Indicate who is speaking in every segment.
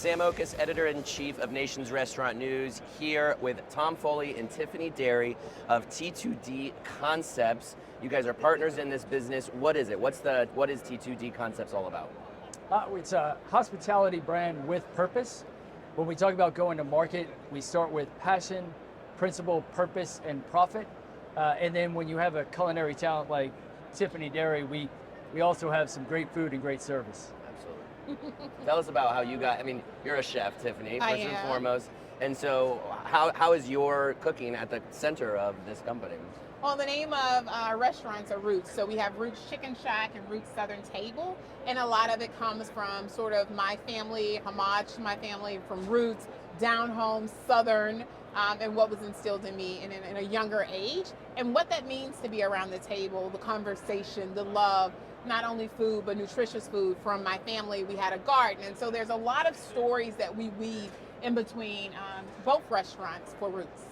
Speaker 1: Sam Okus, Editor-in-Chief of Nation's Restaurant News, here with Tom Foley and Tiffany Derry of T2D Concepts. You guys are partners in this business. What is it? What is T2D Concepts all about?
Speaker 2: It's a hospitality brand with purpose. When we talk about going to market, we start with passion, principle, purpose, and profit. And then when you have a culinary talent like Tiffany Dairy, we also have some great food and great service.
Speaker 1: Tell us about how you got, you're a chef, Tiffany, first and
Speaker 3: am.
Speaker 1: foremost. And so how is your cooking at the center of this company?
Speaker 3: Well, the name of our restaurants are Roots. So we have Roots Chicken Shak and Roots Southern Table. And a lot of it comes from sort of my family, homage to my family from Roots, down home, Southern, and what was instilled in me in a younger age. And what that means to be around the table, the conversation, the love, not only food, but nutritious food from my family. We had a garden. And so there's a lot of stories that we weave in between both restaurants for Roots.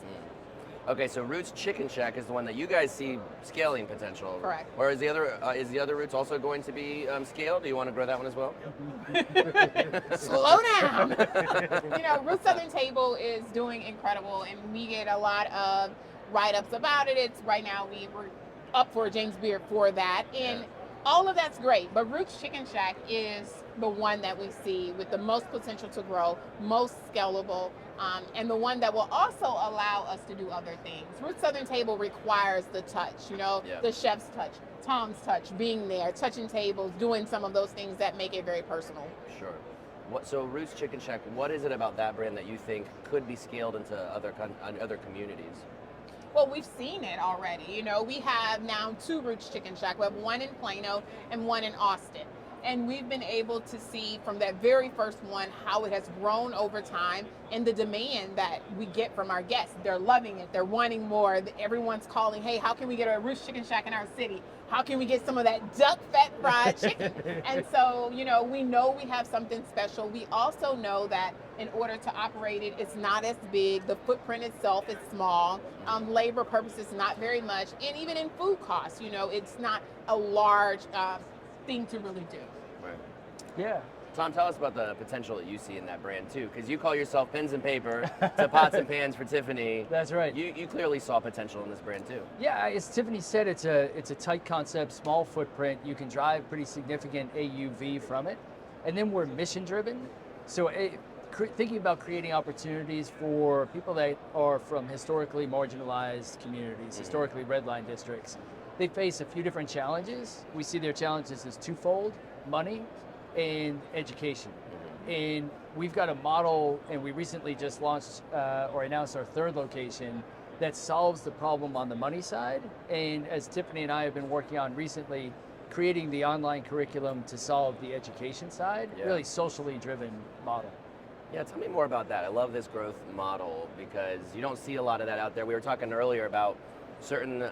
Speaker 1: Okay, so Roots Chicken Shack is the one that you guys see scaling potential.
Speaker 3: Correct.
Speaker 1: Or is the other Roots also going to be scaled? Do you want to grow that one as well?
Speaker 3: Slow down. Roots Southern Table is doing incredible, and we get a lot of write-ups about it. It's right now we're up for a James Beard for that, and all of that's great. But Roots Chicken Shack is the one that we see with the most potential to grow, most scalable, and the one that will also allow us to do other things. Roots Southern Table requires the touch, the chef's touch, Tom's touch, being there, touching tables, doing some of those things that make it very personal.
Speaker 1: Sure. So Roots Chicken Shack, what is it about that brand that you think could be scaled into other communities?
Speaker 3: Well, we've seen it already. We have now 2 Roots Chicken Shack. We have one in Plano and one in Austin. And we've been able to see from that very first one how it has grown over time and the demand that we get from our guests. They're loving it. They're wanting more. Everyone's calling, hey, how can we get a Roots Chicken Shack in our city? How can we get some of that duck fat fried chicken? And so, we know we have something special. We also know that in order to operate it, it's not as big. The footprint itself is small. Labor purposes, not very much. And even in food costs, it's not a large thing to really do.
Speaker 1: Right.
Speaker 2: Yeah.
Speaker 1: Tom, tell us about the potential that you see in that brand too, because you call yourself pens and paper to pots and pans for Tiffany.
Speaker 2: That's right.
Speaker 1: You clearly saw potential in this brand too.
Speaker 2: Yeah, as Tiffany said, it's a tight concept, small footprint. You can drive pretty significant AUV from it, and then we're mission driven. So thinking about creating opportunities for people that are from historically marginalized communities, historically red line districts. They face a few different challenges. We see their challenges as twofold: money and education. And we've got a model, and we recently just launched or announced our 3rd location that solves the problem on the money side. And as Tiffany and I have been working on recently, creating the online curriculum to solve the education side, really socially driven model.
Speaker 1: Yeah, tell me more about that. I love this growth model because you don't see a lot of that out there. We were talking earlier about certain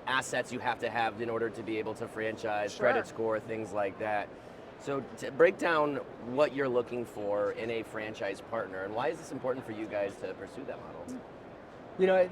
Speaker 1: assets you have to have in order to be able to franchise, credit score, things like that. So to break down what you're looking for in a franchise partner, and why is this important for you guys to pursue that model?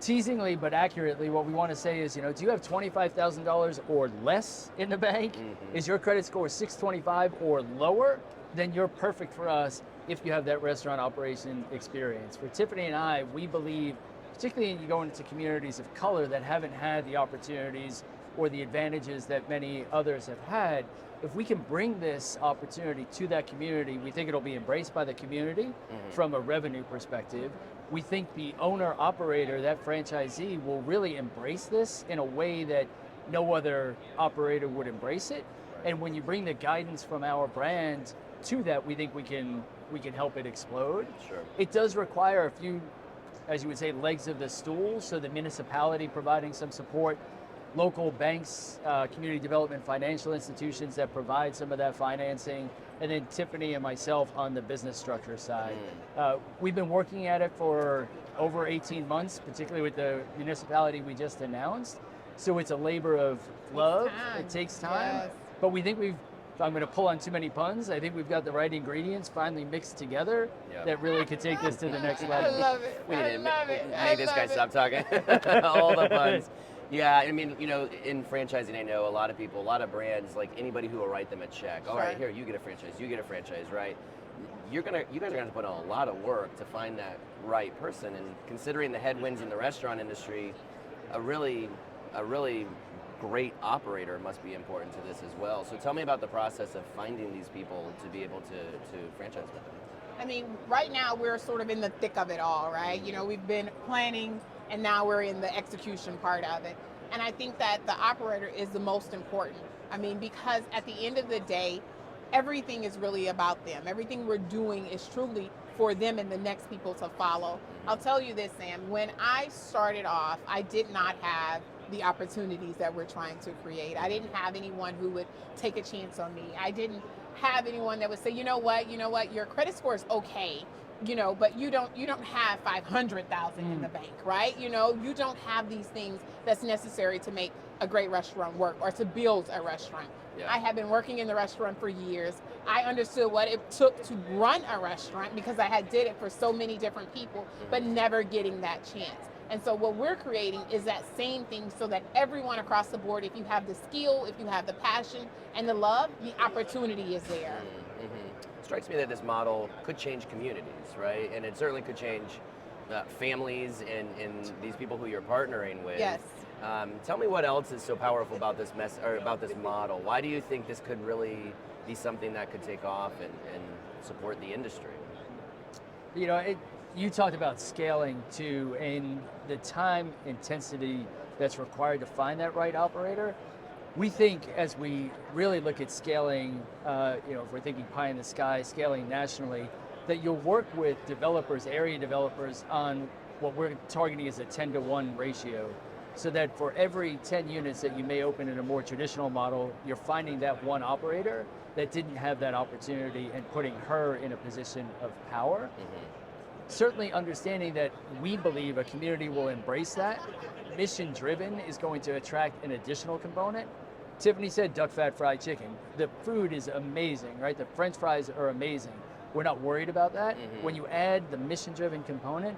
Speaker 2: Teasingly but accurately, what we want to say is, do you have $25,000 or less in the bank? Is your credit score 625 or lower? Then you're perfect for us if you have that restaurant operation experience. For Tiffany and I, we believe, particularly when you go into communities of color that haven't had the opportunities or the advantages that many others have had, if we can bring this opportunity to that community, we think it'll be embraced by the community from a revenue perspective. We think the owner-operator, that franchisee, will really embrace this in a way that no other operator would embrace it. And when you bring the guidance from our brand to that, we think we can help it explode.
Speaker 1: Sure.
Speaker 2: It does require a few, as you would say, legs of the stool. So the municipality providing some support, local banks, community development financial institutions that provide some of that financing, and then Tiffany and myself on the business structure side. We've been working at it for over 18 months, particularly with the municipality we just announced. So it's a labor of love. It takes time. But we think if I'm going to pull on too many puns, I think we've got the right ingredients finally mixed together that really could take this to the next level.
Speaker 3: I love it.
Speaker 1: We need to make this guy stop talking. All the puns. Yeah, in franchising, I know a lot of people, a lot of brands, like anybody who will write them a check. All right, here, you get a franchise, right? you guys are going to have to put in a lot of work to find that right person. And considering the headwinds in the restaurant industry, a really great operator must be important to this as well. So tell me about the process of finding these people to be able to franchise with them.
Speaker 3: I mean, right now we're sort of in the thick of it all, right? You know, we've been planning and now we're in the execution part of it. And I think that the operator is the most important. I mean, because at the end of the day, everything is really about them. Everything we're doing is truly for them and the next people to follow. I'll tell you this, Sam, when I started off, I did not have the opportunities that we're trying to create. I didn't have anyone who would take a chance on me. I didn't have anyone that would say, you know what, your credit score is okay, but you don't have 500,000 in the bank, right? You don't have these things that's necessary to make a great restaurant work or to build a restaurant. Yeah. I have been working in the restaurant for years. I understood what it took to run a restaurant because I had did it for so many different people, but never getting that chance. And so what we're creating is that same thing so that everyone across the board, if you have the skill, if you have the passion and the love, the opportunity is there.
Speaker 1: Strikes me that this model could change communities, right? And it certainly could change families and these people who you're partnering with.
Speaker 3: Yes.
Speaker 1: Tell me what else is so powerful about this about this model. Why do you think this could really be something that could take off and support the industry?
Speaker 2: You talked about scaling too, and the time intensity that's required to find that right operator. We think as we really look at scaling, if we're thinking pie in the sky, scaling nationally, that you'll work with developers, area developers, on what we're targeting as a 10-to-1 ratio. So that for every 10 units that you may open in a more traditional model, you're finding that one operator that didn't have that opportunity and putting her in a position of power. Certainly understanding that we believe a community will embrace that. Mission driven is going to attract an additional component. Tiffany said duck fat fried chicken. The food is amazing, right? The French fries are amazing. We're not worried about that. When you add the mission driven component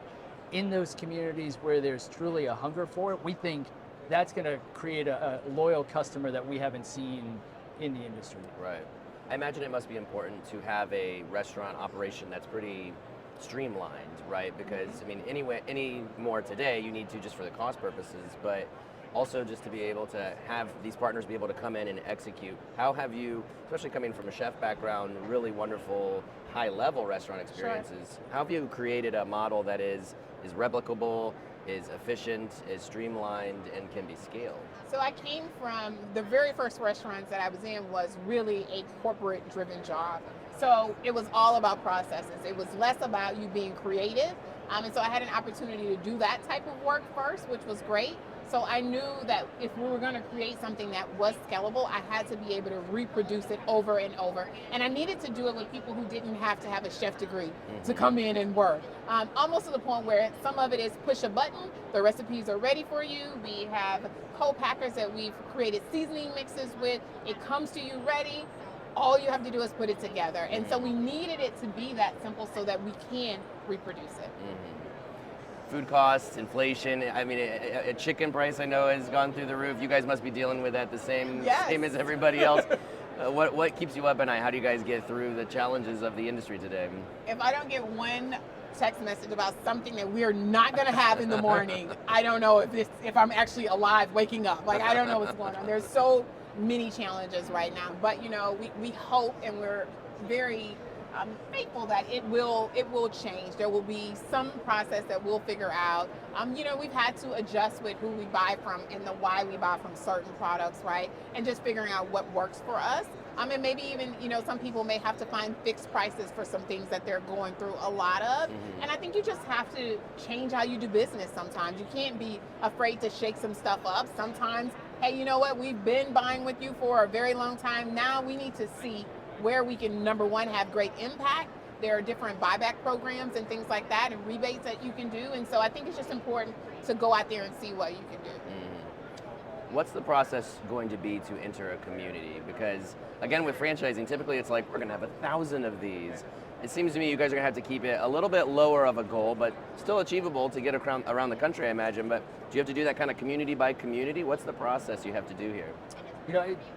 Speaker 2: in those communities where there's truly a hunger for it, we think that's going to create a loyal customer that we haven't seen in the industry.
Speaker 1: Right. I imagine it must be important to have a restaurant operation that's pretty streamlined, right? Because I mean, any more today, you need to just for the cost purposes, but also just to be able to have these partners be able to come in and execute. How have you, especially coming from a chef background, really wonderful high-level restaurant experiences, how have you created a model that is replicable, is efficient, is streamlined, and can be scaled?
Speaker 3: So I came from the very first restaurants that I was in was really a corporate-driven job. So it was all about processes. It was less about you being creative. And so I had an opportunity to do that type of work first, which was great. So I knew that if we were going to create something that was scalable, I had to be able to reproduce it over and over. And I needed to do it with people who didn't have to have a chef degree to come in and work. Almost to the point where some of it is push a button, the recipes are ready for you. We have co-packers that we've created seasoning mixes with. It comes to you ready. All you have to do is put it together. And so we needed it to be that simple so that we can reproduce it.
Speaker 1: Food costs, inflation. I mean, a chicken price I know has gone through the roof. You guys must be dealing with that the same as everybody else. What keeps you up at night? How do you guys get through the challenges of the industry today?
Speaker 3: If I don't get one text message about something that we're not going to have in the morning, I don't know if I'm actually alive waking up. Like, I don't know what's going on. There's so many challenges right now, but we hope and we're very faithful that it will change. There will be some process that we'll figure out. We've had to adjust with who we buy from and the why we buy from certain products, right? And just figuring out what works for us. And maybe even, some people may have to find fixed prices for some things that they're going through a lot of. And I think you just have to change how you do business sometimes. You can't be afraid to shake some stuff up. Sometimes, hey, you know what? We've been buying with you for a very long time. Now we need to see where we can, number one, have great impact. There are different buyback programs and things like that and rebates that you can do. And so I think it's just important to go out there and see what you can do.
Speaker 1: What's the process going to be to enter a community? Because again, with franchising, typically it's like, we're going to have 1,000 of these. It seems to me you guys are going to have to keep it a little bit lower of a goal, but still achievable to get around the country, I imagine. But do you have to do that kind of community by community? What's the process you have to do here?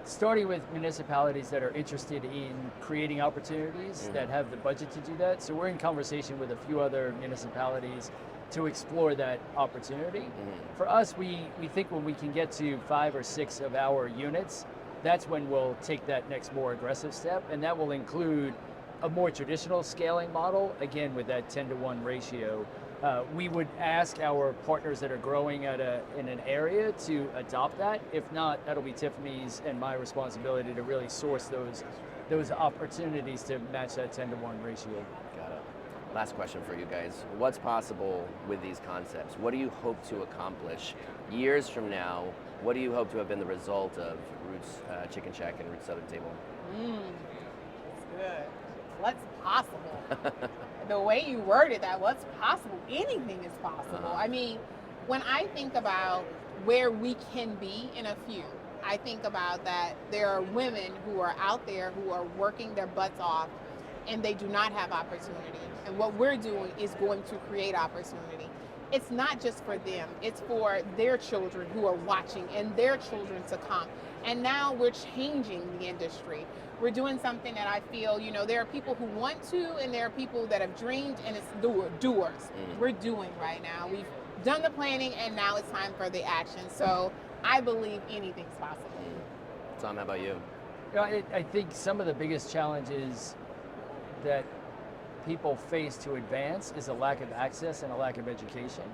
Speaker 2: Starting with municipalities that are interested in creating opportunities that have the budget to do that. So we're in conversation with a few other municipalities to explore that opportunity. For us, we think when we can get to 5 or 6 of our units, that's when we'll take that next more aggressive step, and that will include a more traditional scaling model, again with that 10-to-1 ratio. We would ask our partners that are growing in an area to adopt that. If not, that'll be Tiffany's and my responsibility to really source those opportunities to match that 10-to-1 ratio.
Speaker 1: Got it. Last question for you guys. What's possible with these concepts? What do you hope to accomplish years from now? What do you hope to have been the result of Roots Chicken Shack and Roots Southern Table?
Speaker 3: That's good. What's possible? The way you worded that, what's possible? Anything is possible. I mean, when I think about where we can be in a few, I think about that there are women who are out there who are working their butts off and they do not have opportunity. And what we're doing is going to create opportunity. It's not just for them, it's for their children who are watching and their children to come. And now we're changing the industry. We're doing something that I feel, there are people who want to, and there are people that have dreamed, and it's doers. We're doing right now. We've done the planning, and now it's time for the action. So I believe anything's possible.
Speaker 1: Tom, how about you?
Speaker 2: I think some of the biggest challenges that people face to advance is a lack of access and a lack of education.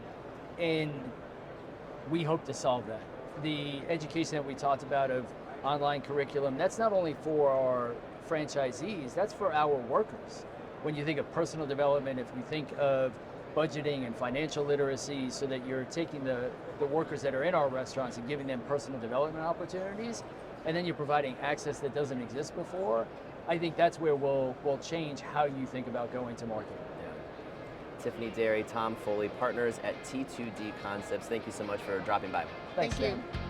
Speaker 2: And we hope to solve that. The education that we talked about of online curriculum, that's not only for our franchisees, that's for our workers. When you think of personal development, if you think of budgeting and financial literacy, so that you're taking the workers that are in our restaurants and giving them personal development opportunities, and then you're providing access that doesn't exist before, I think that's where we'll change how you think about going to market.
Speaker 1: Yeah. Tiffany Dairy, Tom Foley, partners at T2D Concepts. Thank you so much for dropping by.
Speaker 2: Thanks,
Speaker 3: Thank
Speaker 2: Dan.
Speaker 3: you.